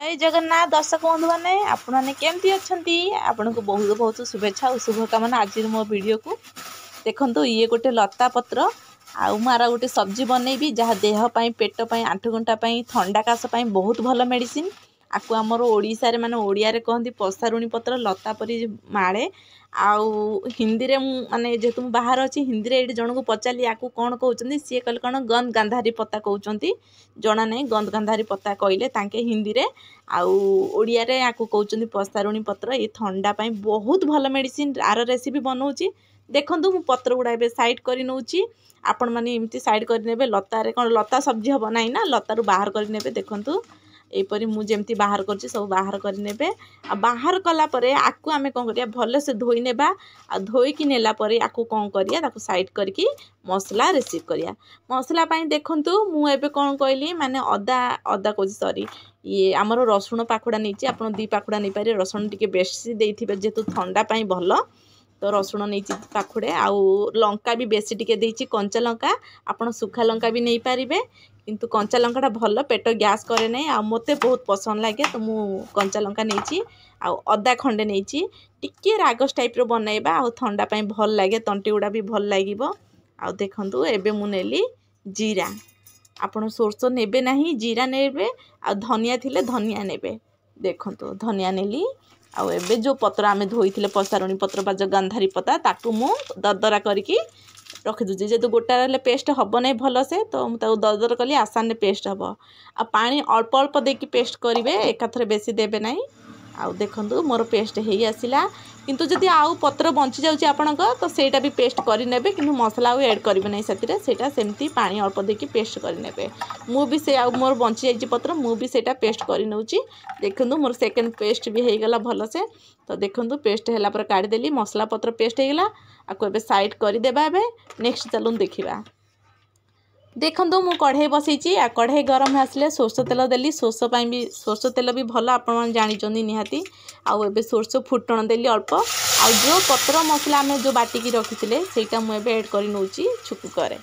जय जगन्नाथ दर्शक बंधु मैंने आपने केमती अच्छा आपन को बहुत बहुत शुभेच्छा और शुभकामना। आज मो वीडियो को देखो ये गोटे लता पत्र आउ मारा गोटे सब्जी बनईबी जहाँ देहपाई पेट आंठुगंटा थंडा काश बहुत भल मेडिसिन। आपको आमर ओडिशा रे माने ओडिया रे कहती पसारुणी पत्र लता परी माड़े आउ हिंदी रे माने जेहेतु बाहर अच्छी हिंदी रे ये जन को पचारि या कौन कहते सी कहले कौन गंध गांधारी पत्ता कहते जना नहीं गंध गांधारी पत्ता कहले तांके हिंदी रे आउ ओडिया रे या कहते पसारुणी पत्र। ये थंडा पाई बहुत भल मेडिसिन। आर रेसिपी बनाऊँगी देखंतु मु पत्र गुड़ा ए साइड कर नौची आपण मैंने एमती साइड कर लतारे कौन लता सब्जी हम ना ना लतारू बाहर कर देखंतु एपरी मुझे बाहर कर सब बाहर करने बाहर कलापर आपको आम कौन करिया भल से धोई नेबा आ धोईकी नेला परे आपको कौन करिया ताको साइड करके मसला रिसीव करिया। मसला पाई देखंतु मु एबे कौन कहली माने अदा अदा को सॉरी ये आमर रसुण पाखुड़ा नहीं आप दी पाखुड़ा नहीं पारे रसुण टी बेसी देथिबे जेतु ठंडा पाई भल तो रसुण नहीं पाखुड़े आउ लंका भी बेसी टिके देइछि कंचा लंका आपन सुखा लंका भी नहीं पारिबे किंतु कंचा लंकाटा भल पेट गैस करे नहीं आ मते बहुत पसंद लगे तो मु कंचा लंका नहीं आउ अदा खंडे नहीं टिके रागस टाइप रो बनैबा आउ ठंडा पाई भल लगे तंटी गुड़ा भी भल लागिबो। आउ देखंतु एबे मु नेली जीरा आपन सोरसो नेबे नहीं जीरा नेबे आ धनिया थिले धनिया नेबे देखंतु धनिया नेली आउ एबे जो पत्र आमे धोईथिले पसारुणी पत्र बा जो गांधारी पत्ता ताकू मु दरदरा करके रखी दूसरी जेहेतु गोटा रहा पेस्ट हम नहीं भल से तो मुझे दरदर कली आसान पेस्ट हम आ पानी अल्प अल्प देकी पेस्ट करेंगे एकाथरे बेसी देवे ना। आउ देखंतु मोर पेस्ट हो आसला किंतु जदि आउ पत्र बंची जाऊँगी आपण तो सेटा भी पेस्ट करने किंतु मसला आउ ऐड करेंगे ना सेटा सेमती पानी अल्प देकी पेस्ट करने मु भी से आउ मोर बंची जाइए पत्र मु भी सेटा पेस्ट कर नौची देखंतु मोर सेकेंड पेस्ट भी हो गला भल से तो देखंतु पेस्ट है पर काढ़ीदेली मसला पत्र पेस्ट होगा आपको एबे साइड करदेबा। एबे नेक्स्ट चलूँ देखा देखंतु मु कढ़ाई बसईची आ कढ़ाई गरम आसले सोरष तेल देली सोरष तेल भी भल आपण जानी निहाती आउ एबे सोरष फुटण देली अल्प आ जो पत्र मसला आम जो बाटिकी रखी सेटा मुझे ऐड कर नौची छुकुकरे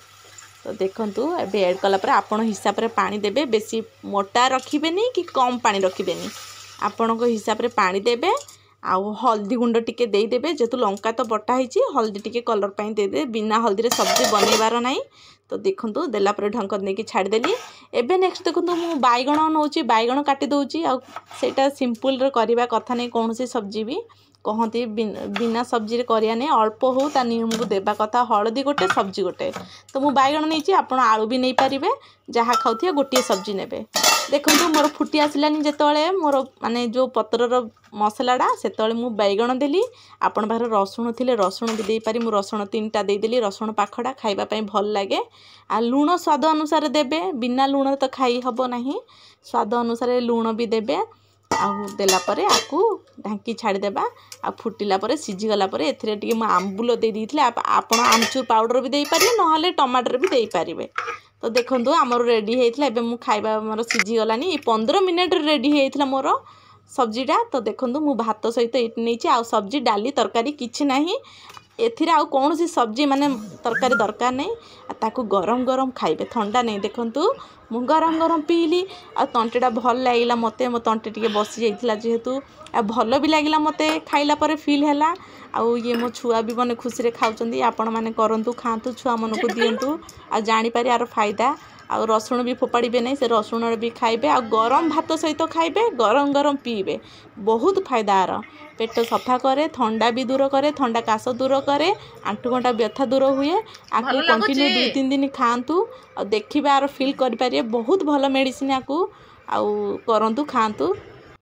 तो देखंतु एबे ऐड कला परे आपण हिसाब रे पानी देबे बेसी मोटा रखिबेनी कि कम पानी रखिबेनी आपण को हिसाब रे पानी देबे आउ हल्दी गुंड टिके देदेवे जेतु लंका तो बटा होती हल्दी टिके कलर पाई देदे बिना हल्दी रे सब्जी बनइबार नहीं तो देखंतु देला पर ढंक देकी छाड़देली। एबे नेक्स्ट देखंतु मु बैगण नौची बैगण काटी दउची आ सेटा सिंपल रे करबा कथा नहीं कौन सी सब्जी भी कहती बिना सब्जी रे करिया नहीं अल्प हो ता नियम को देबा कथा हलदी गोटे सब्जी गोटे तो मु बैगण नहीं आपण आलू भी नहीं पारिबे जहाँ खाउथिया गोटे सब्जी नेबे। देखंतु मोर फुटी आसलानी जेतोले मोर माने जो पत्रर मसलाटा सेतोले मु बैगण देली आपण बाहर रसुण थिले रसुण भी दे पारी मु रसुण 3टा दे देली रसुण पाखड़ा खाइबा पई भल लागे आ लूण स्वाद अनुसार देबे बिना लूण तो खाई हबो नाही स्वाद अनुसार लूण भी देबे आउ देला परे आकू ढांकी छाड़ी देबा आ फुटिला परे सिझी गला परे एथिरे टिके म आंबुल दे दिथिले आपण आमचूर पाउडर भी देई पारिबे नहले टमाटर भी देई पारिबे तो देखंतु हमर रेडी हेइथिला एबे मु खाइबा मोर सिझी गलानी 15 मिनिट रेडी हेइथिला मोर सब्जीटा तो देखंतु मु भात सहित एटी नैची आ सब्जी डाली तरकारी किछि नाही एथिरे आउ कौन सी सब्जी माने तरकारी दरकार नहीं ताकू गरम गरम खाइबे ठंडा नहीं। देखंतु मु गरम गरम पीली आ तंटेटा भल लागिला मते मो तंटे टिके बसी जाइथिला जेहेतु आ भल भी लागिला मते खाइला परे फील हैला आउ ये मो छुआ भी मने खुशी रे खाउचंदी आपण माने करंतु खांतु छुआ मन को दियंतु आ जानि पारि आर फायदा आउ रसुण भी फोपाड़े नहीं से रसुण भी खाइबे आ गरम भात सहित खाइबे गरम गरम पीबे बहुत फायदा आर पेट सफा करे ठंडा भी दूर करे ठंडा काश दूर करे आंठुगंटा व्यथा दूर हुए आपको कंटिन्यू 2-3 दिन खातु और देखिए आर फील करें बहुत भल मेडिसिन आपको आउ करंतु खातु।